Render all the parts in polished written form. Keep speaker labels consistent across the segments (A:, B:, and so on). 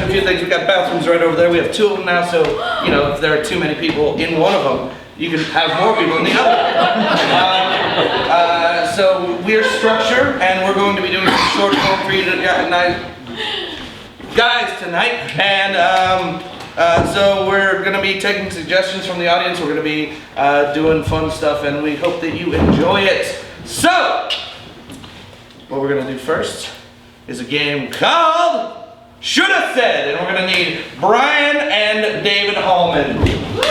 A: mention a few things. We got bathrooms right over there. We have 2 of them now, so you know if there are too many people in one of them, you can have more people in the other. So we're Structure, and we're going to be doing some short form for you guys tonight. And so we're going to be taking suggestions from the audience. We're going to be doing fun stuff, and we hope that you enjoy it. So, what we're going to do first is a game called Shoulda Said, and we're going to need Brian and David Hallman. Shoulda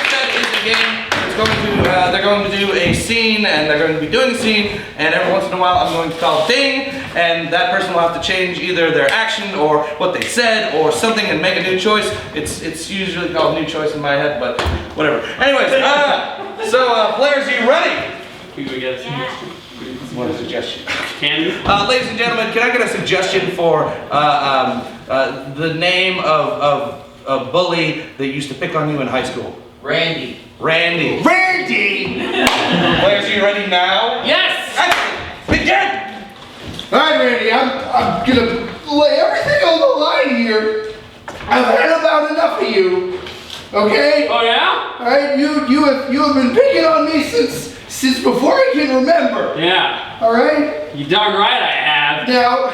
A: Said is a game. It's going to, they're going to do a scene, and they're going to be doing a scene, and every once in a while I'm going to call ding, and that person will have to change either their action or what they said or something and make a new choice. It's usually called new choice in my head, but whatever. Anyways, so players, are you ready?
B: Can we get a suggestion?
A: What a suggestion.
B: Can you?
A: Ladies and gentlemen, can I get a suggestion for the name of a bully that used to pick on you in high school?
C: Randy.
A: Randy. Randy! Players, are you ready now?
B: Yes!
A: Begin!
D: Alright, Randy, I'm gonna lay everything on the line here. I've had about enough of you. Okay?
B: Oh yeah?
D: Alright, you have been picking on me since before I can remember.
B: Yeah.
D: Alright?
B: You darn right I have.
D: Now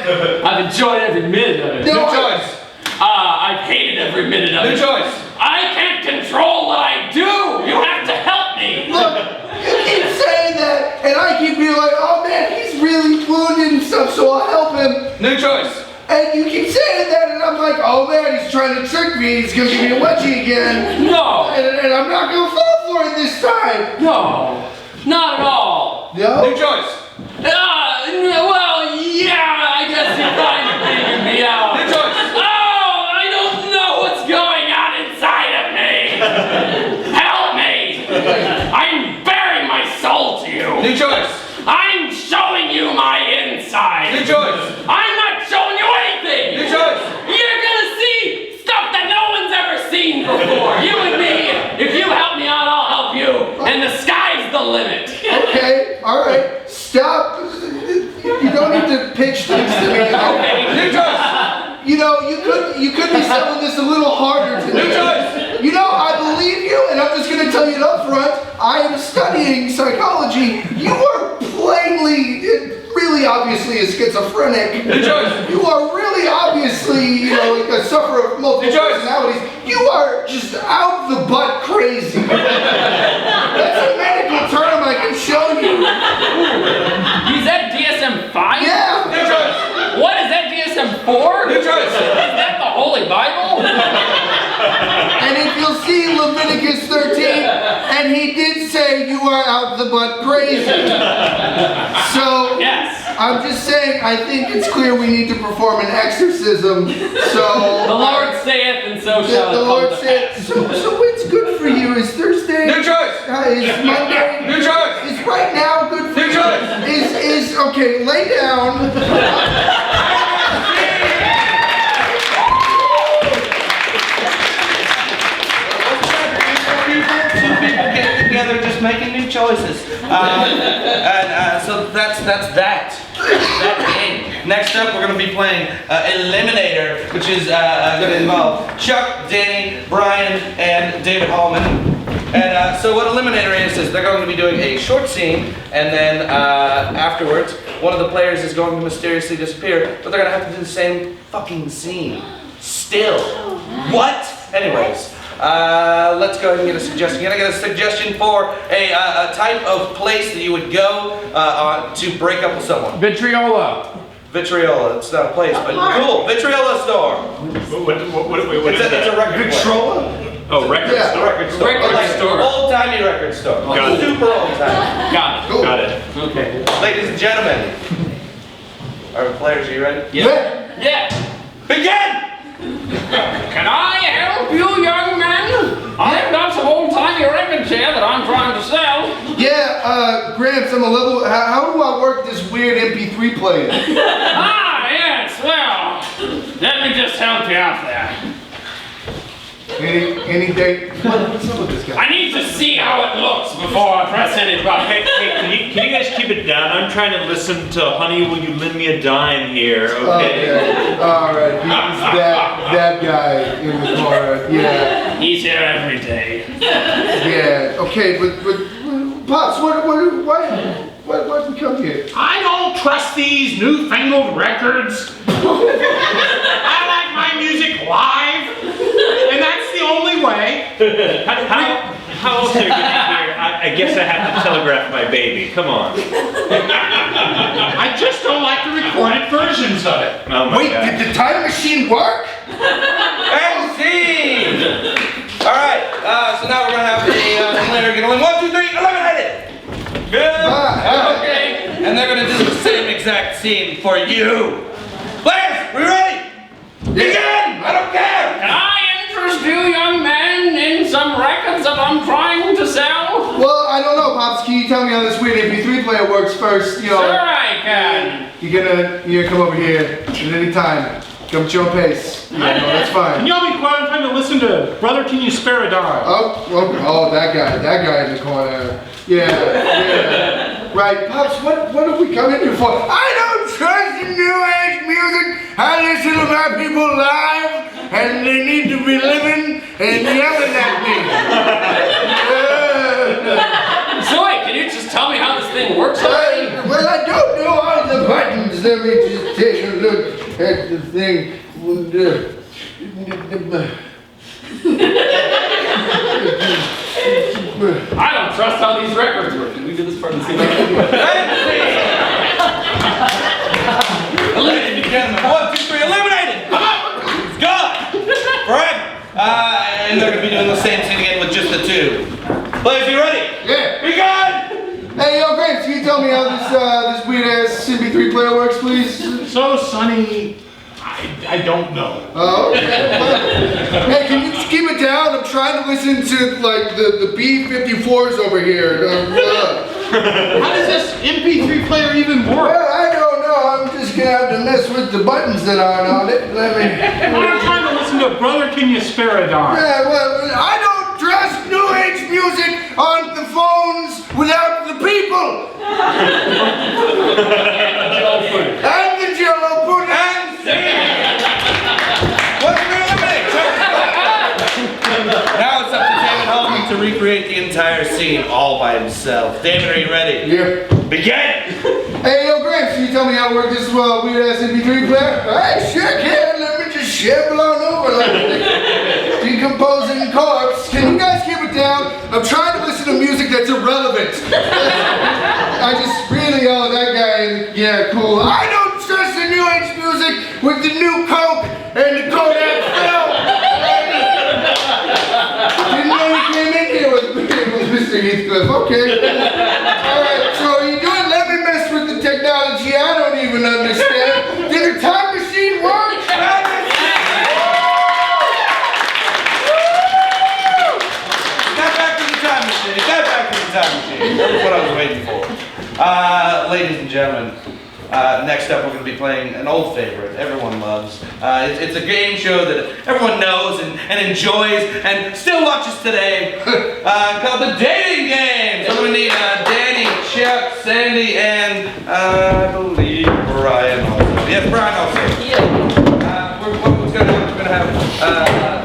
B: I've enjoyed every minute of it.
D: No,
A: New choice.
B: I've hated every minute of it.
A: New choice.
B: I can't control what I do. You have to help me.
D: look, you keep saying that, and I keep being like, oh man, he's really wounded and stuff, so I'll help him.
A: New choice.
D: And you keep saying that, and I'm like, oh man, he's trying to trick me. He's gonna give me a wedgie again.
B: No.
D: And I'm not gonna fall for it this time.
B: No. Not at all.
D: No?
A: New choice.
B: Well, yeah, I guess you kind of figured me out.
A: New choice.
B: Oh, I don't know what's going on inside of me. Help me. I'm bearing my soul to you.
A: New choice.
B: I'm showing you my inside.
A: New choice.
B: I'm not showing you anything.
A: New choice.
B: You're gonna see stuff that no one's ever seen before. You and me. If you help me out, I'll help you. And the sky's the limit.
D: Okay, alright, stop. You don't need to pitch things to me.
B: Okay.
A: New choice.
D: You know, you could be selling this a little harder to
A: New
D: me.
A: choice.
D: You know, I believe you, and I'm just gonna tell you up front, I am studying psychology. You are plainly, really obviously a schizophrenic.
A: New choice.
D: You are really obviously, you know, like a sufferer of multiple
A: New choice.
D: personalities. You are just out the butt crazy. That's a medical term I can show you.
B: Is that DSM-5?
D: Yeah.
A: New choice.
B: What is that DSM-4?
A: New choice.
B: Is that the Holy Bible?
D: And if you'll see Leviticus 13, and he did say you are out the butt crazy. So,
B: Yes.
D: I'm just saying, I think it's clear we need to perform an exorcism. So,
B: The Lord saith, and so shall
D: the
B: it
D: Lord
B: come to
D: said,
B: pass.
D: so what's good for you? Is Thursday?
A: New choice.
D: Is Monday?
A: New choice.
D: Is right now good for
A: New
D: you?
A: choice.
D: Is okay, lay down.
A: Two people getting together, just making new choices. So that's that game. Next up, we're going to be playing Eliminator, which is going to involve Chuck, Danny, Brian, and David Hallman. And so what Eliminator is they're going to be doing a short scene, and then afterwards, one of the players is going to mysteriously disappear, but they're going to have to do the same fucking scene. Still. What? Anyways. Let's go ahead and get a suggestion. Can I get a suggestion for a type of place that you would go to break up with someone?
B: Vitriola.
A: Vitriola. It's not a place, but cool. Vitriola store.
E: What is
A: It's
E: that?
A: a record store.
E: Oh, record
D: Yeah.
E: store.
A: Record store.
B: Record
A: Like
B: store.
A: Old-timey record store.
E: Got it.
A: Super old-timey.
B: Got it.
D: Cool.
E: Got it.
B: Okay.
A: Ladies and gentlemen. Alright, players, are you ready?
D: Yeah.
B: Yeah.
A: Begin!
B: Can I help you, young man? I've got some old-timey records here that I'm trying to sell.
D: Yeah, Gramps, I'm a little. How do I work this weird MP3 player?
B: Ah, yes, well, let me just help you out there.
D: Any date? What's up with this guy?
B: I need to see how it looks before I press any button.
E: Hey, can you guys keep it down? I'm trying to listen to Honey, Will You Lend Me a Dime here, okay?
D: All right. He's that guy in the corner. Yeah.
B: He's here every day.
D: Yeah. Okay, but Pops, why'd we come here?
C: I don't trust these newfangled records. I like my music live, and that's the only way.
E: How else are you gonna hear? I guess I have to telegraph my baby. Come on.
C: I just don't like the recorded versions of it.
E: Oh my
D: Wait,
E: God.
D: did the time machine work?
A: And scene! Alright, so now we're gonna have the eliminator get only 1, 2, 3, eliminated! Good! Okay. And they're gonna do the same exact scene for you. Players, we ready? Begin! I don't care!
B: Can I interest you, young man, in some records that I'm trying to sell?
D: Well, I don't know, Pops. Can you tell me how this weird MP3 player works first? You know,
B: Sure I can.
D: you're gonna come over here at any time. Come at your own pace. Yeah, no, that's fine.
C: Can y'all be quiet? I'm trying to listen to Brother Can You Spare a Dime?
D: Oh, that guy in the corner. Yeah. Right, Pops, what have we come in here for? I don't trust the new age music. I listen to my people live, and they need to be living and yelling at me.
B: Zoe, can you just tell me how this thing works already?
D: Well, I don't know all the buttons. Let me just take a look at the thing.
B: I don't trust how these records work. Can we do this part of the scene?
A: Ladies and gentlemen, 1, 2, 3, eliminated! It's gone! Forever! And they're gonna be doing the same thing again with just the two. Players, you ready?
D: Yeah.
A: Be gone!
D: Hey, yo, Graves, can you tell me how this weird ass MP3 player works, please?
C: So, Sonny, I don't know.
D: Oh, okay. Hey, can you just keep it down? I'm trying to listen to like the B-54s over here.
C: How does this MP3 player even work?
D: Well, I don't know. I'm just gonna have to mess with the buttons that aren't on it.
C: I'm trying to listen to Brother Can You Spare a Dime?
D: Yeah, well, I don't trust New Age music on the phones without the people. And the Jello pudding.
A: And scene! What's the eliminate? Now it's up to David Holman to recreate the entire scene all by himself. David, are you ready?
D: Yeah.
A: Begin!
D: Hey, yo, Gramps, can you tell me how to work this weird ass MP3 player? I sure can. Let me just shamble on over like a decomposing corpse. Can you guys keep it down? I'm trying to listen to music that's irrelevant. I just really, that guy, yeah, cool. I don't trust the New Age music with the new Coke and the Kodak film. Didn't know he came in here with Mr. Heathcliff. Okay. All right, so you do it. Let me mess with the technology I don't even understand. Did the time machine work?
A: Got back to the time machine. Got back to the time machine. That's what I was waiting for. Ladies and gentlemen, next up we're going to be playing an old favorite everyone loves. It's a game show that everyone knows and enjoys and still watches today called the Dating Game. So we need Danny, Chuck, Sandy, and I believe Brian also. Yes, Brian also. What's going to happen? We're going to have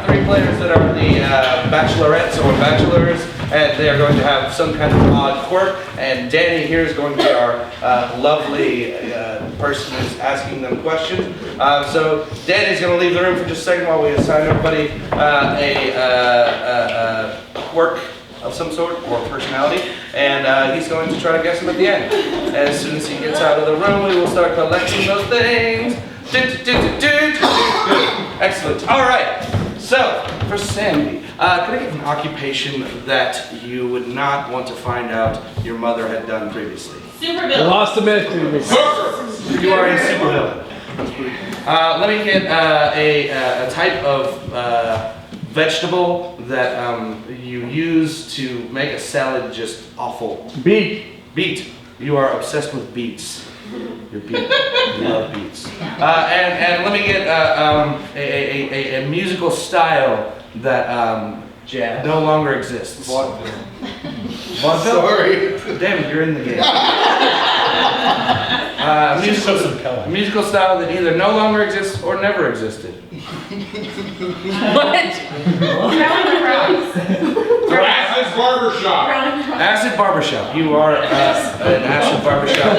A: 3 players that are the bachelorettes or bachelors, and they are going to have some kind of odd quirk, and Danny here is going to be our lovely person who's asking them questions. So Danny's going to leave the room for just a second while we assign everybody a quirk of some sort or personality, and he's going to try to guess them at the end. As soon as he gets out of the room, we will start collecting those things. Good. Excellent. All right. So, for Sandy, could I get an occupation that you would not want to find out your mother had done previously?
F: Supervillain.
C: Lost a mystery.
A: You are a supervillain. Let me get a type of vegetable that you use to make a salad just awful. Beet. You are obsessed with beets. You're beet. You love beets. And let me get a musical style that no longer exists.
D: Vaudeville.
A: Vaudeville?
D: Sorry.
A: Damn it, you're in the game. Musical style that either no longer exists or never existed.
B: What?
C: Acid barbershop.
A: Acid barbershop. You are an acid barbershop.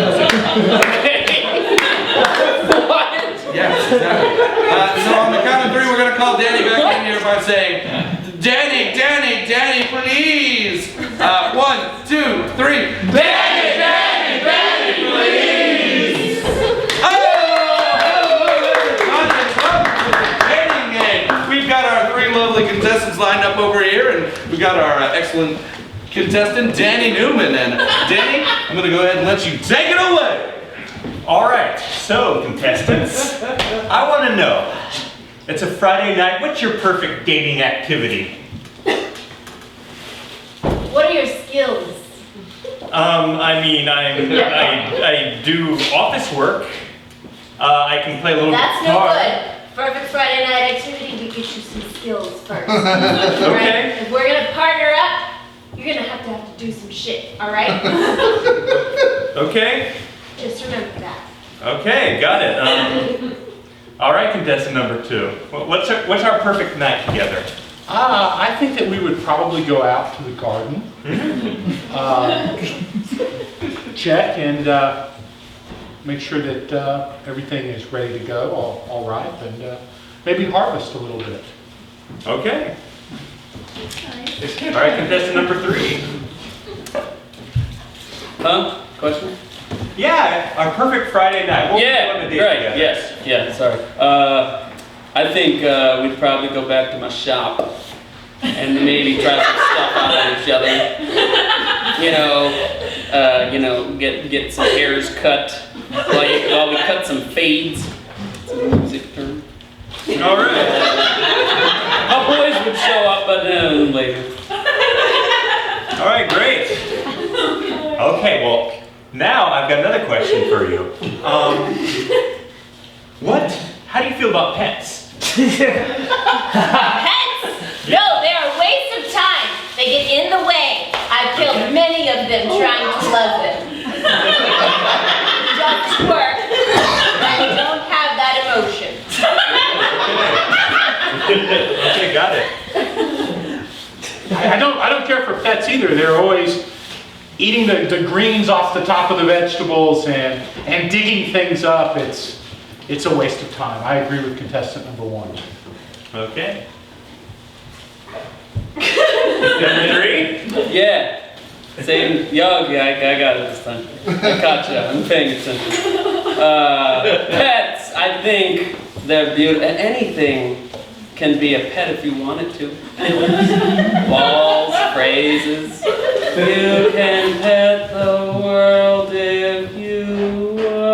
B: What?
A: Yes, exactly. So on the count of three, we're gonna call Danny back in here by saying, Danny, Danny, Danny, please. 1, 2, 3. Danny, Danny, Danny, please. Oh, hello everybody. Welcome to the dating game. We've got our three lovely contestants lined up over here, and we got our excellent contestant, Danny Newman. And Danny, I'm gonna go ahead and let you take it away.
E: All right, so contestants, I want to know, it's a Friday night, what's your perfect dating activity?
F: What are your skills?
E: I mean, I do office work. I can play a little
F: That's no
E: guitar.
F: good. Perfect Friday night activity, we get you some skills first.
E: Okay.
F: Alright? If we're gonna partner up, you're gonna have to do some shit, alright?
E: Okay.
F: Just remember that.
E: Okay, got it. All right, contestant number 2. What's our perfect night together?
C: I think that we would probably go out to the garden, check and make sure that everything is ready to go, all ripe, and maybe harvest a little bit.
E: Okay. All right, contestant number 3.
B: Huh? Question?
E: Yeah, our perfect Friday night. What would you want to do
B: right.
E: together?
B: Yes. Yeah. Sorry. I think we'd probably go back to my shop and maybe try some stuff out of each other. Get some hairs cut while we cut some fades. It's a music term.
E: All right.
B: Our boys would show up, but later.
E: All right, great. Okay, well, now I've got another question for you. How do you feel about pets?
F: Pets? No, they are a waste of time. They get in the way. I've killed many of them trying to love them. Just work. I don't have that emotion.
E: Okay, got it.
C: I don't care for pets either. They're always eating the greens off the top of the vegetables and digging things up. It's a waste of time. I agree with contestant number 1.
E: Okay. Number 3?
B: Yeah. Same. Yeah, I got it this time. I caught you. I'm paying attention. Pets. I think they're beautiful. Anything can be a pet if you wanted to. Balls, phrases. You can pet the world if you want.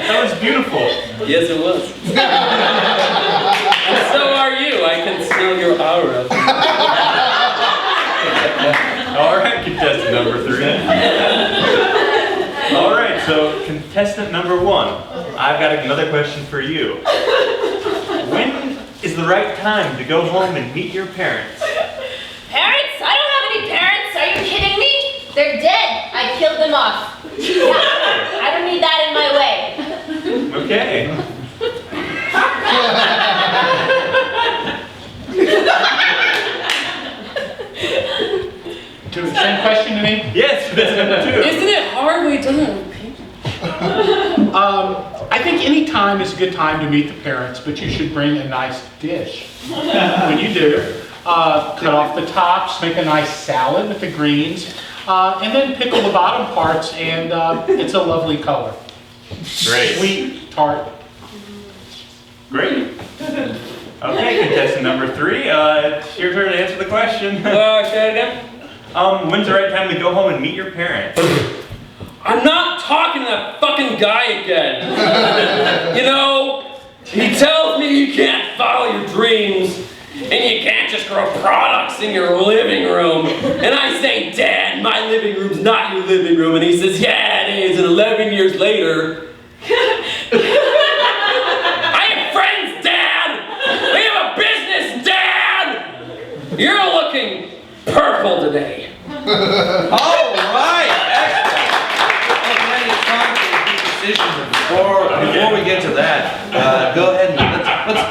E: That was beautiful.
B: Yes, it was. And so are you. I can smell your aura.
E: All right, contestant number 3. All right, so contestant number 1, I've got another question for you. When is the right time to go home and meet your parents?
F: Parents? I don't have any parents. Are you kidding me? They're dead. I killed them off. Yeah, I don't need that in my way.
E: Okay.
C: Same question to me?
E: Yes, contestant number 2.
B: Isn't it hard when it doesn't repeat?
C: I think any time is a good time to meet the parents, but you should bring a nice dish. When you do, cut off the tops, make a nice salad with the greens, and then pickle the bottom parts, and it's a lovely color.
E: Great.
C: Sweet, tart.
E: Great. Okay, contestant number 3, it's your turn to answer the question.
B: Say it again.
E: When's the right time to go home and meet your parents?
B: I'm not talking to that fucking guy again. He tells me you can't follow your dreams and you can't just grow products in your living room. And I say, Dad, my living room's not your living room. And he says, yeah, it is. And 11 years later, You're looking purple today.
A: All right, excellent. Okay, it's time for the key decisions. Before we get to that, go ahead and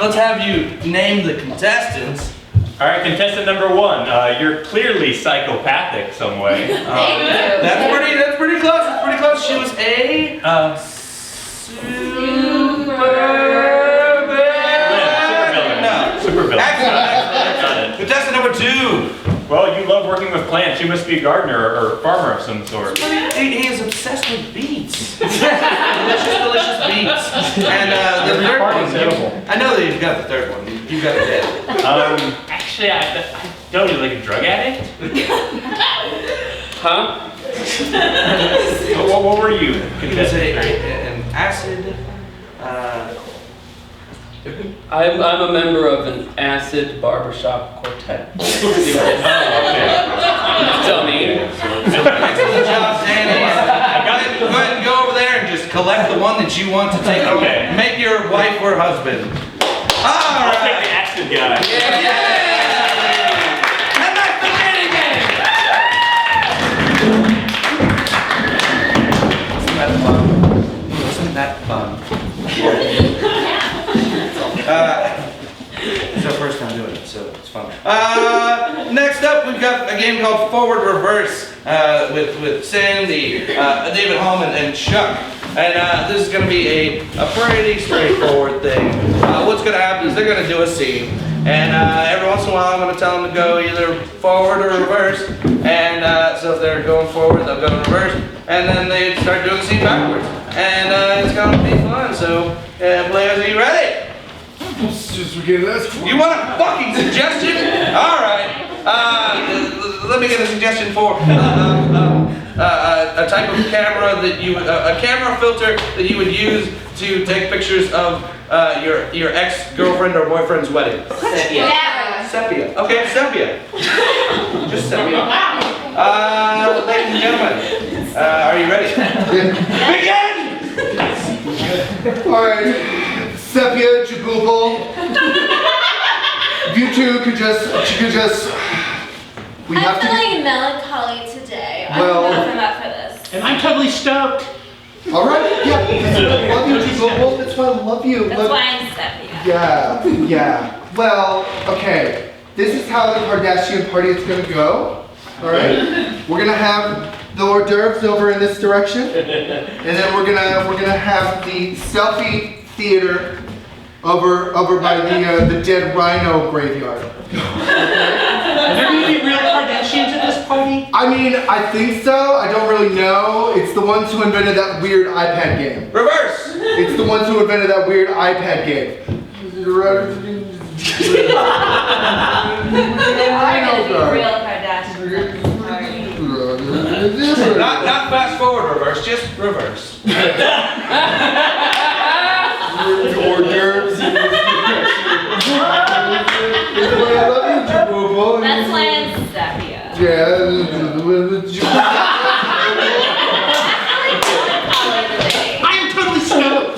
A: let's have you name the contestants.
E: All right, contestant number 1. You're clearly psychopathic some way.
F: Thank you.
A: That's pretty close. That's pretty close. She was a
E: Super villain.
A: Excellent. Contestant number 2.
E: Well, you love working with plants. You must be a gardener or farmer of some sort.
A: He is obsessed with beets. delicious beets. And the third one. I know that you've got the third one. You got it dead.
E: Actually, I don't. You like a drug addict?
B: Huh?
E: What were you?
A: He was
E: Contestant?
A: an acid.
B: I'm a member of an acid barbershop quartet. Dummy.
A: Excellent job, Danny. Go ahead and go over there and just collect the one that you want to take home.
E: Okay.
A: Make your wife or husband. All
E: I'll take
A: right.
E: the acid guy.
A: Yeah. And that's the winning game. Wasn't that fun? It's our first time doing it, so it's fun. Next up, we've got a game called Forward Reverse with Sandy, David Holman, and Chuck. And this is going to be a pretty straightforward thing. What's going to happen is they're going to do a scene. And every once in a while, I'm going to tell them to go either forward or reverse. And so if they're going forward, they'll go reverse. And then they start doing the scene backwards. And it's going to be fun. So, players, are you ready? You want a fucking suggestion? All right. Let me get a suggestion for a type of camera that you a camera filter that you would use to take pictures of your ex-girlfriend or boyfriend's wedding.
F: Yeah.
A: Sepia. Okay, sepia. Just sepia. Ladies and gentlemen, are you ready? Begin!
D: Alright, Sepia, Jabooble. If you two could just, we
F: I'm
D: have to get,
F: feeling melancholy today.
D: Well-
F: I'm not up for this.
C: And I'm totally stoked.
D: alright, yeah, love you, Jabooble, that's why I love you.
F: That's
D: Love-
F: why I'm sepia.
D: Yeah. Well, okay. This is how the Kardashian party is gonna go. Alright? We're gonna have the hors d'oeuvres over in this direction. And then we're gonna have the selfie theater over by the dead rhino graveyard.
C: Are there going to be real Kardashians at this party?
D: I mean, I think so. I don't really know. It's the ones who invented that weird iPad game.
A: Reverse!
D: It's the ones who invented that weird iPad game.
F: There are gonna be real Kardashians at this party.
A: Not fast forward reverse, just reverse.
D: Hors d'oeuvres. I love you, Jabooble.
F: That's why I'm sepia.
D: Yeah.
F: I'm feeling melancholy today.
C: I am totally stoked.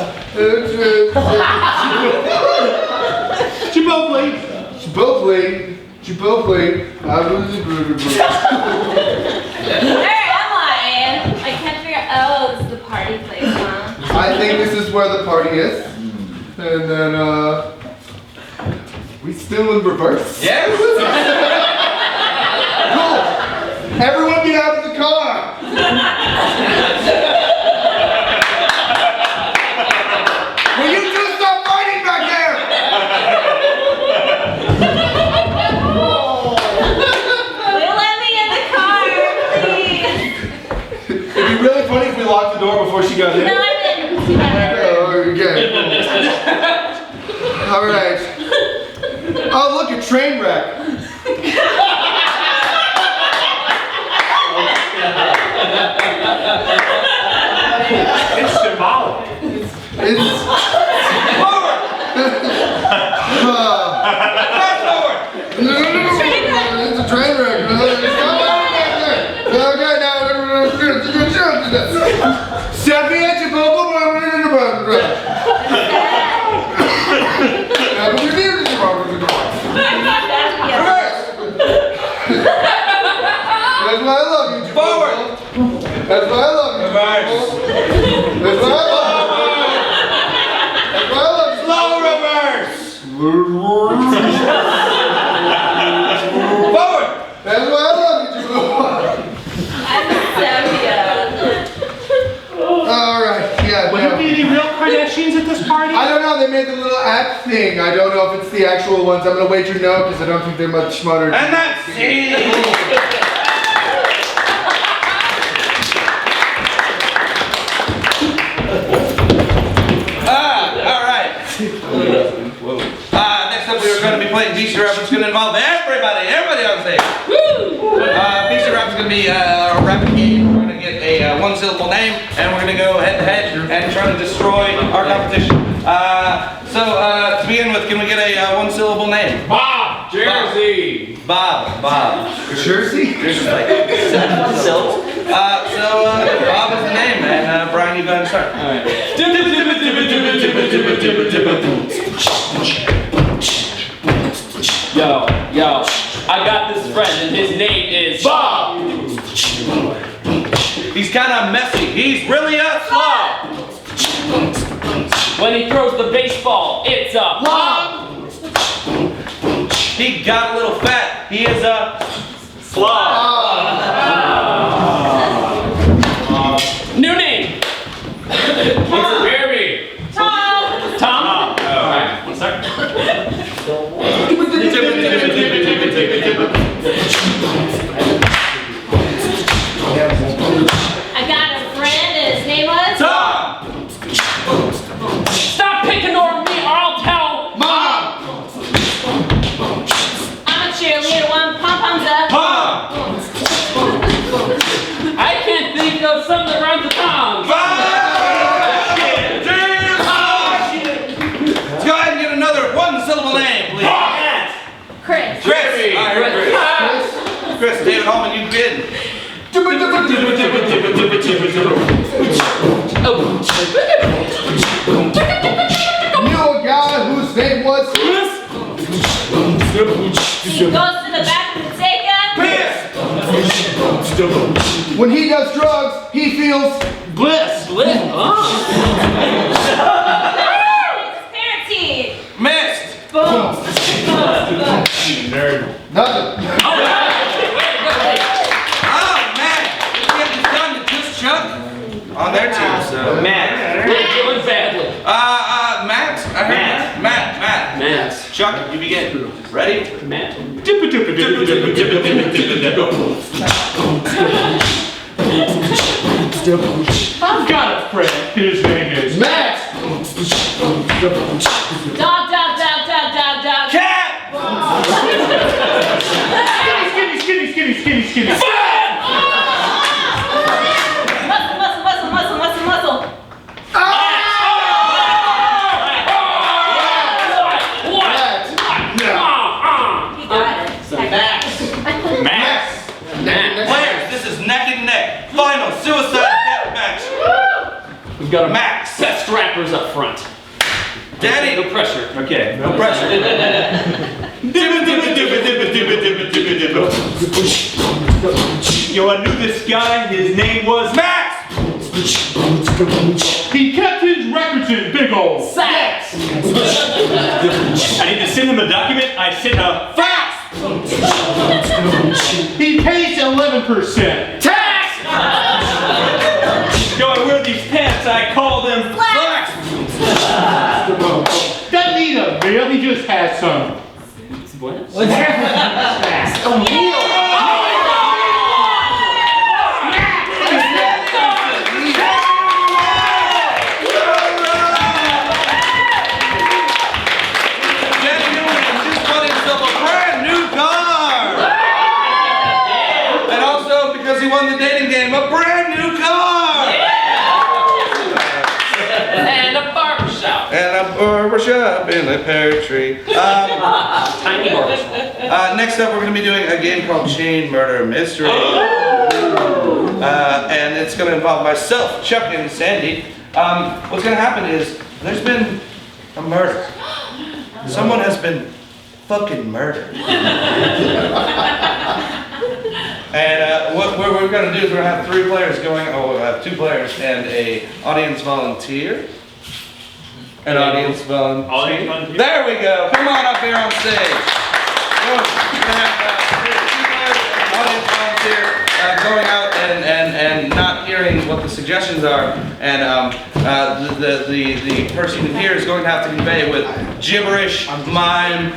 C: Chipotle.
D: Chipotle.
F: Where am I? I can't figure out. Oh, this is the party place, huh?
D: I think this is where the party is. And then, we still in reverse?
A: Yes!
D: Cool! Everyone get out of the car! Will you two stop fighting back there?
F: Will you let me in the car, please?
D: It'd be really funny if we locked the door before she got in.
F: No, I didn't.
D: Okay. All right. Oh, look, a train wreck.
E: It's symbolic.
D: It's
A: Forward! Fast forward!
D: no. It's a train wreck. Stop back there. Okay, now. Sepia, Jabooble.
A: Reverse!
D: sing. I don't know if it's the actual ones. I'm gonna wager no because I don't think they're much smarter.
A: And that's C. All right. Next up, we are going to be playing Beastie Rap. It's going to involve everybody on stage. Beastie Rap is going to be a rapid game. We're going to get a one-syllable name, and we're going to go head-to-head and try to destroy our competition. So to begin with, can we get a one-syllable name?
C: Bob! Jersey!
A: Bob.
D: Jersey?
A: There's like 7 syllables. Bob is the name, and Brian, you go ahead and start.
B: All right. Yo, I got this friend and his name is Bob.
A: He's kind of messy. He's really a slob.
B: When he throws the baseball, it's a
D: Bob!
A: He got a little fat. He is a
B: slob. New name. Jeremy.
F: Tom.
B: Tom. All right. 1 second.
F: I got a friend and his name was
A: Tom.
B: Stop picking on me or I'll tell
D: Mom!
F: I'm a cheerleader, one pom-poms up.
A: Tom.
B: I can't think of something that rhymes with Tom.
A: Let's go ahead and get another one-syllable name, please.
F: Chris.
A: Chris. I heard Chris. Chris, David Holman, you bid.
D: Knew a guy whose name was
F: He goes to the bathroom to take a
A: Piss.
D: when he does drugs, he feels
B: Bliss.
F: Transparency.
A: Missed.
F: Boom.
C: Nerd.
D: nothing.
A: Oh, man. We have this done to just Chuck on their team, so.
B: Matt. We're doing badly.
A: Matt. I heard Matt.
B: Matt.
A: Chuck, you begin. Ready?
B: Matt.
C: I've got a friend. His name is
D: Matt!
F: Dog.
A: Cat.
C: Skinny.
F: Muscle. He got it.
B: Max.
A: Players, this is neck and neck. Final suicide death match.
B: We've got a
A: Max.
B: best rappers up front.
A: Daddy.
B: No pressure. Okay.
A: No pressure.
E: Yo, I knew this guy. His name was
A: Max.
C: He kept his records in big old
B: Sax.
E: I need to send him a document. I sent a
A: Fax.
C: He pays 11%.
A: Tax.
E: Yo, I wear these pants. I call them
A: Flex.
C: Doesn't need a meal, he just has some.
B: What?
A: He won the dating game, a brand new car!
B: And a barbershop.
A: And a barbershop in a pear tree.
B: Tiny barbershop.
A: Next up, we're going to be doing a game called Chain Murder Mystery. And it's going to involve myself, Chuck, and Sandy. What's going to happen is, there's been a murder. Someone has been fucking murdered. And what we're going to do is we're going to have 3 players going, we'll have 2 players and a audience volunteer. An audience volunteer. There we go. Come on up here on stage. We're going to have 2 players and an audience volunteer going out and not hearing what the suggestions are, and the person here is going to have to convey with gibberish, mime,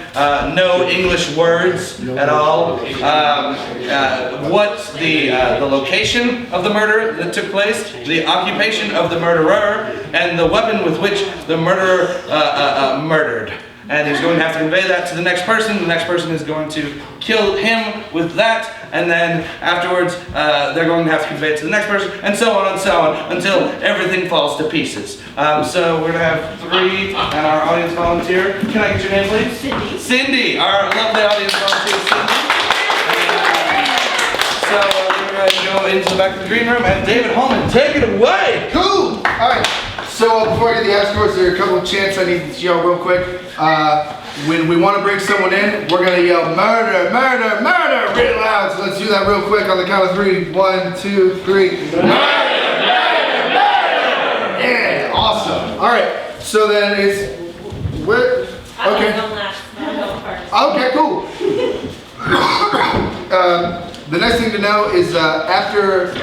A: no English words at all, what the location of the murder that took place, the occupation of the murderer, and the weapon with which the murderer murdered. And he's going to have to convey that to the next person. The next person is going to kill him with that, and then afterwards they're going to have to convey it to the next person, and so on until everything falls to pieces. So we're going to have 3 and our audience volunteer. Can I get your name, please? Cindy. Cindy, our lovely audience volunteer, Cindy. So we're going to go into the back of the green room, and David Holman, take it away.
D: Cool. All right. So before I get the escorts, there are a couple of chants I need to yell real quick. When we want to bring someone in, we're gonna yell murder, murder, murder really loud. So let's do that real quick on the count of 3. 1, 2, 3. Murder, murder, murder. Yeah, awesome. All right. So then it's where? Okay. Okay, cool. The next thing to know is after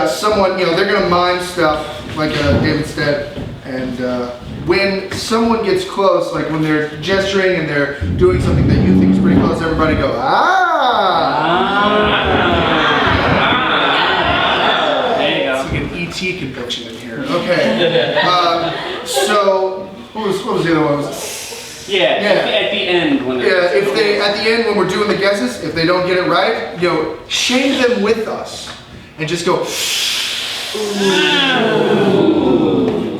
D: someone, they're gonna mime stuff like David said, and when someone gets close, like when they're gesturing and they're doing something that you think is pretty close, everybody go, ah!
B: There you go.
D: It's like an ET convention in here. Okay. So, what was the other one?
B: Yeah, at the end when
D: at the end when we're doing the guesses, if they don't get it right, shame them with us and just go, ooh.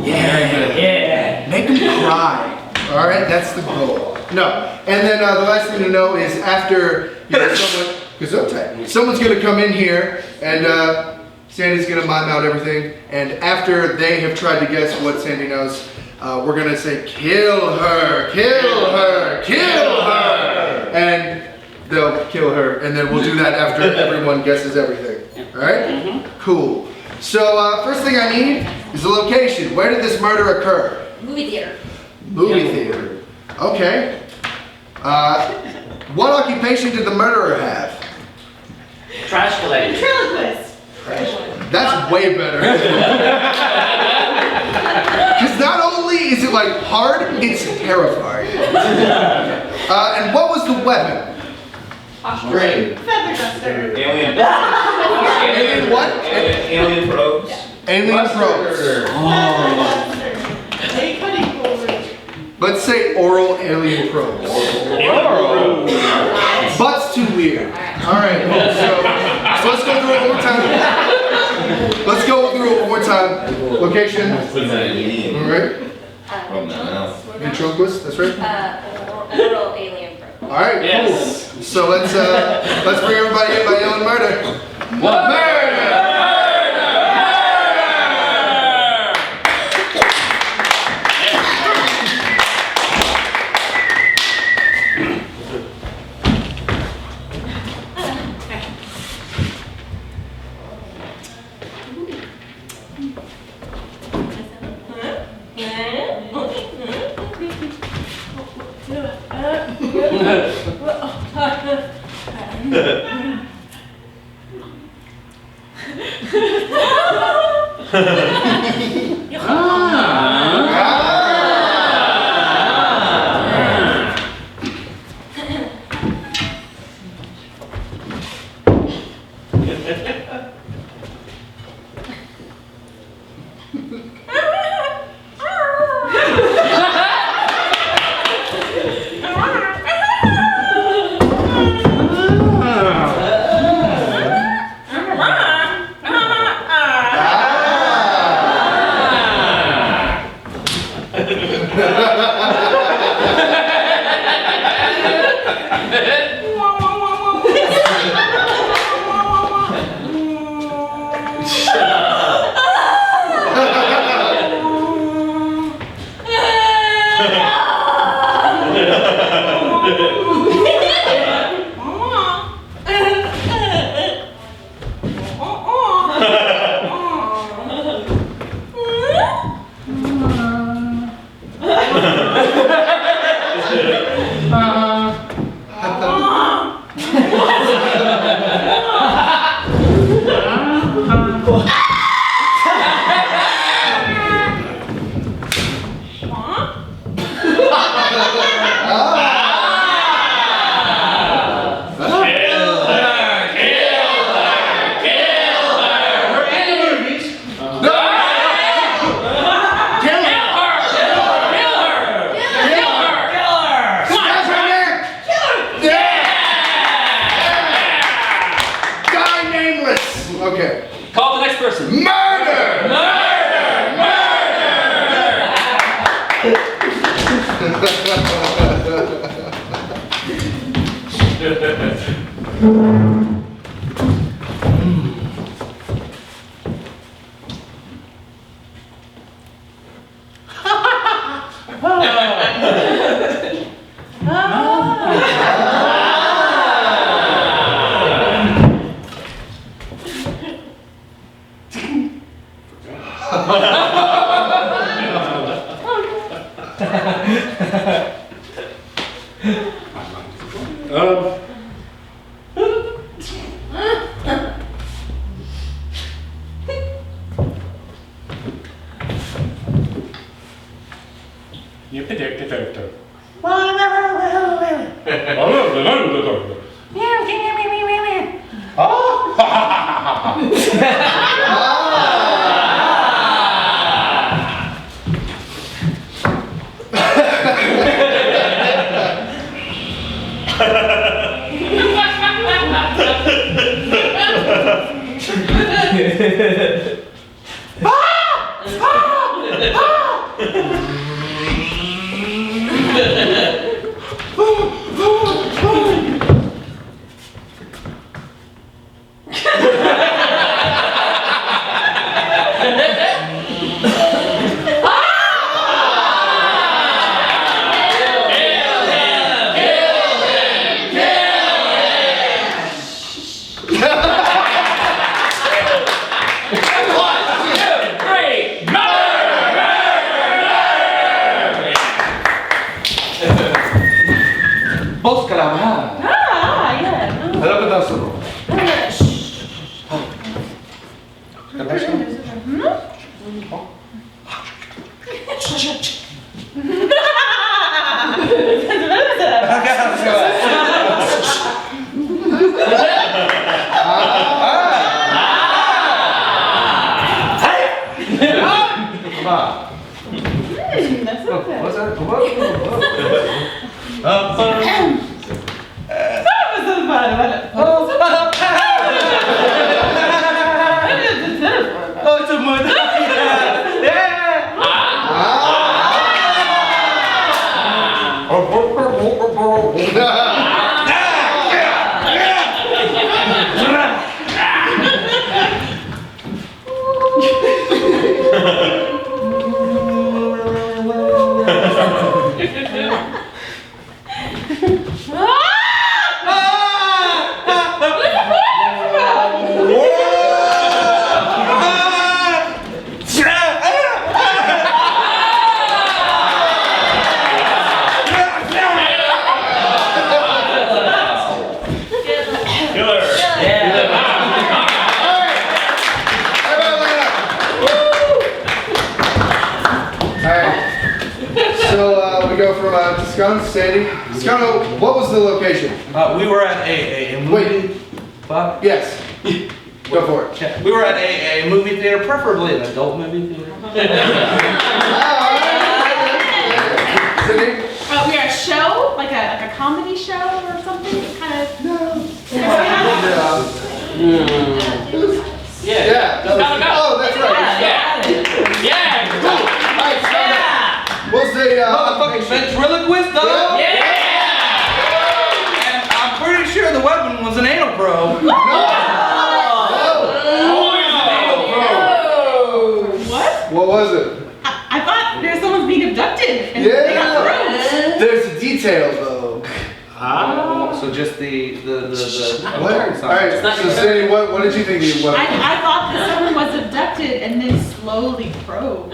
D: Yeah. Make them cry. All right, that's the goal. No, and then the last thing to know is after someone's gonna come in here and Sandy's gonna mime out everything, and after they have tried to guess what Sandy knows, we're gonna say, kill her, kill her, kill her, and they'll kill her, and then we'll do that after everyone guesses everything. All right? Cool. So first thing I need is a location. Where did this murder occur?
F: Movie theater.
D: Movie theater. Okay. What occupation did the murderer have?
B: trash collector.
F: Ventriloquist.
D: That's way better. Because not only is it like hard, it's terrifying. And what was the weapon?
F: Great. Feather duster.
E: Alien.
D: Alien what?
E: Alien probes.
D: Alien probes.
F: A cutting board.
D: Let's say oral alien probes.
E: Oral.
D: Butt's too weird. Alright, so let's go through it one more time. Let's go through it one more time. Location. Alright. Ventriloquist, that's right.
F: Oral alien probe.
D: Alright,
B: Yes.
D: cool. So let's bring everybody in by yelling murder.
B: What?
D: Murder! Okay.
B: Call the next person.
D: Murder! Sandy, Scano, what was the location?
A: We were at a movie.
D: Wait. Yes. Go for it.
A: Yeah, we were at a movie theater, preferably an adult movie theater.
D: Cindy?
G: We are a show, like a comedy show or something. Kind of.
D: No.
B: Yeah.
D: Oh, that's right.
B: Yeah.
D: Cool. All right, Scano. What's the
A: Motherfucking ventriloquist, dog?
B: Yeah.
A: And I'm pretty sure the weapon was an anal probe.
D: What was it?
G: I thought there was someone being abducted. And they got through.
D: There's a detail though.
A: So just the
D: What? All right. So Sandy, what did you think the weapon?
G: I thought that someone was abducted and then slowly probed.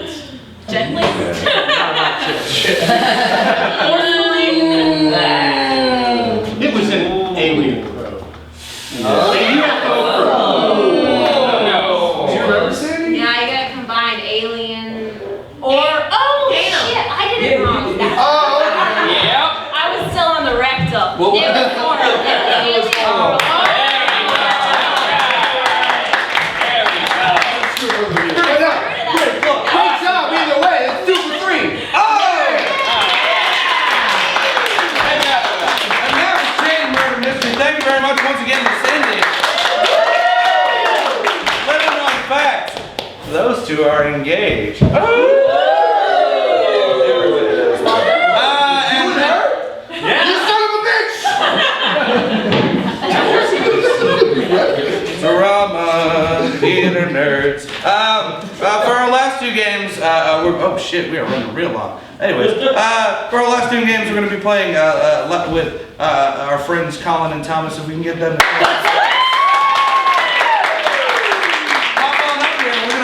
G: Gently. Forcefully.
C: It was an alien probe.
D: Do you remember Sandy?
F: Yeah, you gotta combine alien or shit, I did it wrong.
B: Yep.
F: I was still on the rectal.
B: Well,
F: It was oral. Alien oral.
D: Great job either way. It's 2 for 3.
A: Oh! And that was Sandy Murder Mystery. Thank you very much once again to Cindy. two are engaged. And
D: You son of a bitch!
A: drama, theater nerds. For our last two games, oh shit, we are running real long. Anyways, for our last two games, we're going to be playing with our friends Colin and Thomas. If we can get them.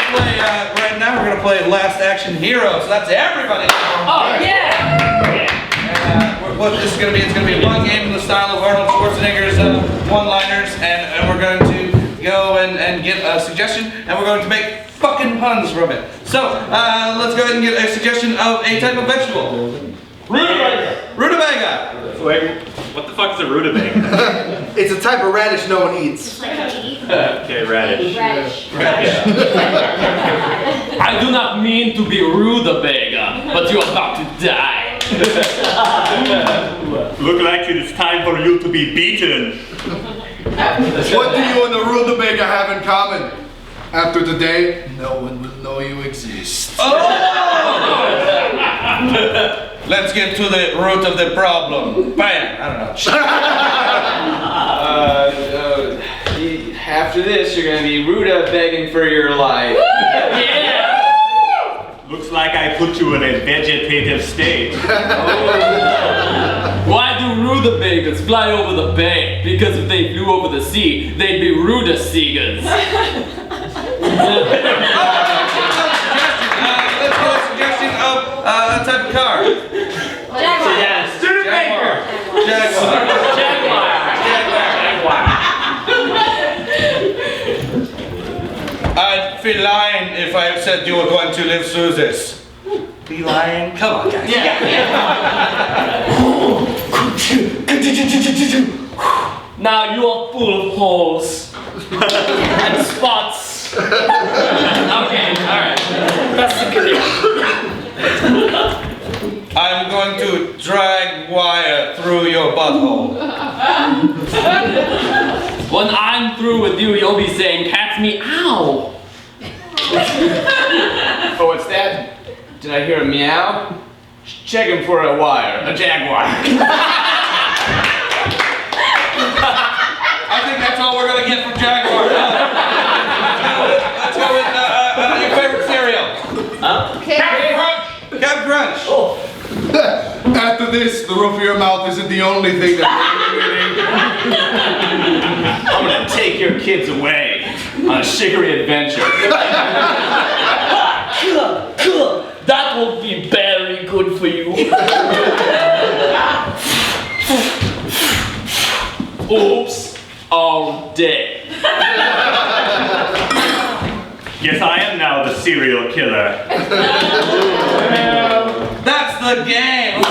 A: Right now we're gonna play Last Action Hero, so that's everybody.
B: Oh, yeah!
A: What this is gonna be, it's gonna be one game in the style of Arnold Schwarzenegger's one-liners, and we're going to go and get a suggestion, and we're going to make fucking puns from it. So, let's go ahead and get a suggestion of a type of vegetable.
E: Rutabaga.
A: Rutabaga.
E: Wait, what the fuck is a rutabaga?
D: It's a type of radish no one eats.
F: Like to eat.
E: Okay, radish.
F: Radish.
B: I do not mean to be rutabaga, but you're about to die.
E: Look like it's time for you to be beaten.
D: What do you and the rutabaga have in common? After today, no one will know you exist.
A: Let's get to the root of the problem. Bam! I don't know.
H: After this, you're gonna be Ruta begging for your life.
B: Yeah!
E: Looks like I put you in a vegetative state.
B: Why do rutabagas fly over the bay? Because if they flew over the sea, they'd be rutasegas.
A: Let's get a suggestion of a type of car.
F: Jaguar.
B: Studebaker!
A: Jaguar.
B: Jaguar!
A: I'd be lying if I said you were going to live through this. Be lying? Come on, guys.
B: Now you are full of holes and spots. Okay, alright. That's good.
A: I'm going to drag wire through your butthole.
B: When I'm through with you, you'll be saying, catch me, ow!
H: Oh, what's that? Did I hear a meow? Check him for a wire, a jaguar.
A: I think that's all we're going to get from Jaguar. Let's go with your favorite cereal. Captain Crunch.
D: After this, the roof of your mouth isn't the only thing that
H: I'm gonna take your kids away on a sugary adventure.
B: That will be very good for you. Oops, all day.
E: Yes, I am now the serial killer.
A: That's the game.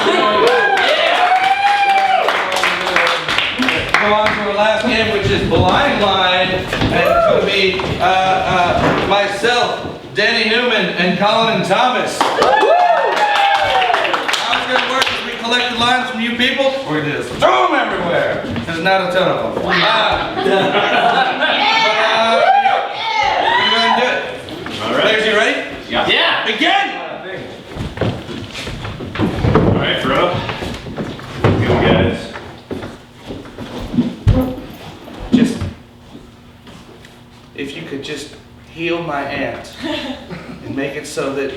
A: Go on to our last game, which is Blind Line, and it's going to be myself, Danny Newman, and Colin and Thomas. How it's going to work is we collect the lines from you people, we're going to just throw them everywhere. There's not a ton of them. We're going to do it.
E: All right.
A: Players, you ready?
B: Yeah.
A: Begin!
E: All right, bro. Go, guys.
A: If you could just heal my aunt and make it so that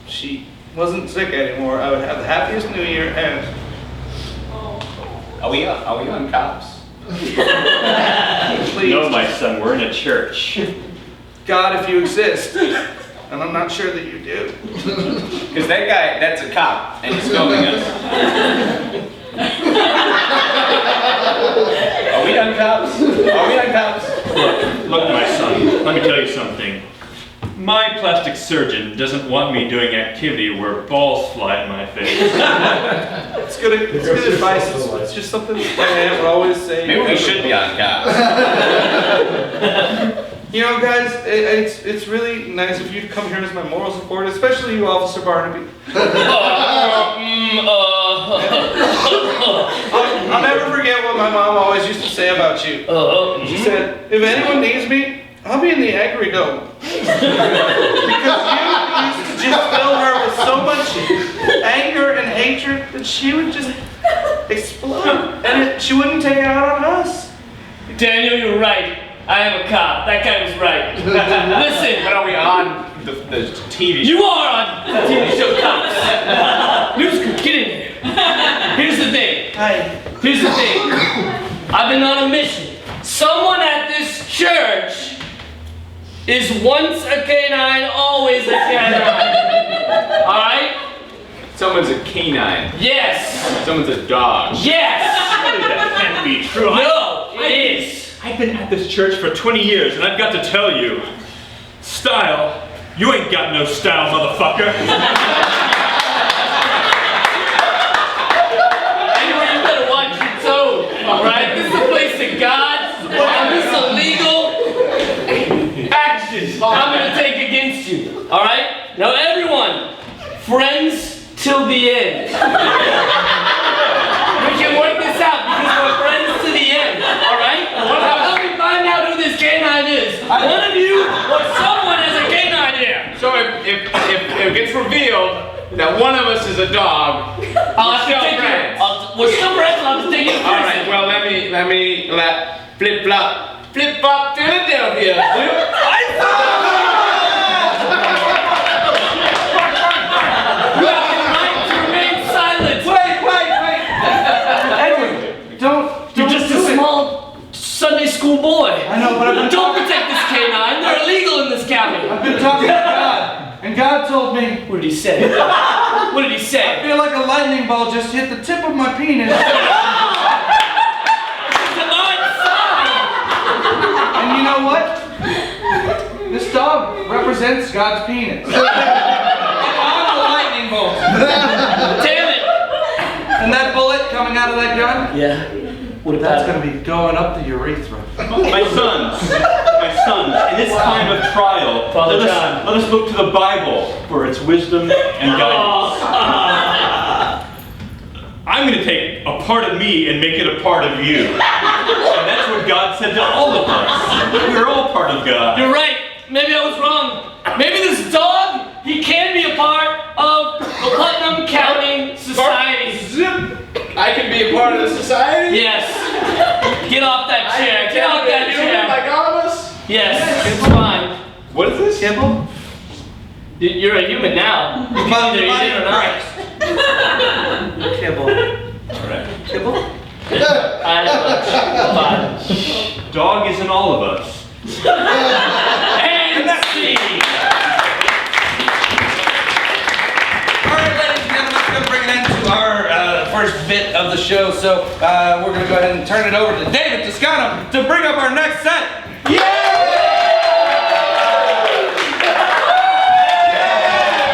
A: she wasn't sick anymore, I would have the happiest New Year and...
H: Are we on cops?
A: Please,
E: No, my son, we're in a church.
A: God, if you exist, and I'm not sure that you do.
H: Because that guy, that's a cop, and he's filming us. Are we on cops? Are we on cops?
E: Look, my son, let me tell you something. My plastic surgeon doesn't want me doing activity where balls fly in my face.
A: It's good advice. It's just something that my aunt would always say.
H: Maybe we should be on cops.
A: You know, guys, it's really nice of you to come here as my moral support, especially you, Officer Barnaby. I'll never forget what my mom always used to say about you. She said, if anyone needs me, I'll be in the Agri Dome. Because you used to just fill her with so much anger and hatred that she would just explode. And she wouldn't take it out on us.
B: Daniel, you're right. I am a cop. That guy was right. Listen.
H: But are we on the TV show?
B: You are on the TV show Cops. Newscoop, get in here. Here's the thing.
A: Hey.
B: Here's the thing. I've been on a mission. Someone at this church is once a canine, always a canine. Alright?
H: Someone's a canine.
B: Yes.
H: Someone's a dog.
B: Yes.
E: Surely that can't be true.
B: No, it is.
E: I've been at this church for 20 years, and I've got to tell you, style, you ain't got no style, motherfucker.
B: Anyway, you better watch your tone, alright? This is a place of God, and this is illegal actions I'm gonna take against you, alright? Now everyone, friends till the end. We can work this out because we're friends to the end, alright? Now help me find out who this canine is. One of you or someone has a canine here.
H: So if it gets revealed that one of us is a dog,
B: I'll have to
H: still
B: take
H: friends.
B: we're still friends, I'll have to take you to prison.
H: All right. Well, let me flip flop Philadelphia.
B: You have the right to remain silent.
A: Wait. Edward, don't
B: You're just
A: do
B: a
A: it.
B: small Sunday school boy.
A: I know, but I've been
B: Don't protect this canine. They're illegal in this county.
A: I've been talking to God, and God told me
B: What did he say? What did he
A: I
B: say?
A: feel like a lightning bolt just hit the tip of my penis.
B: Divine sign.
A: And you know what? This dog represents God's penis. And I'm the lightning bolt.
B: Damn it.
A: And that bullet coming out of that gun,
B: Yeah. What
A: that's
B: about
A: gonna be going up the urethra.
E: My sons, in this time of trial,
B: Father
E: let
B: John.
E: us look to the Bible for its wisdom and guidance. I'm going to take a part of me and make it a part of you. And that's what God said to all of us. We're all part of God.
B: You're right. Maybe I was wrong. Maybe this dog, he can be a part of the Putnam County Society.
H: I can be a part of the society.
B: Yes. Get off that chair. Get off that chair.
H: Like all of us.
B: Yes, it's fine.
H: What is this?
A: Kibble?
B: You're a human now. You can either eat it or not.
A: Kibble. Kibble?
B: I have lunch.
E: Dog isn't all of us.
B: And see.
A: Alright, ladies and gentlemen, it's gonna bring an end to our first bit of the show. So we're gonna go ahead and turn it over to David Toscano to bring up our next set. Yeah!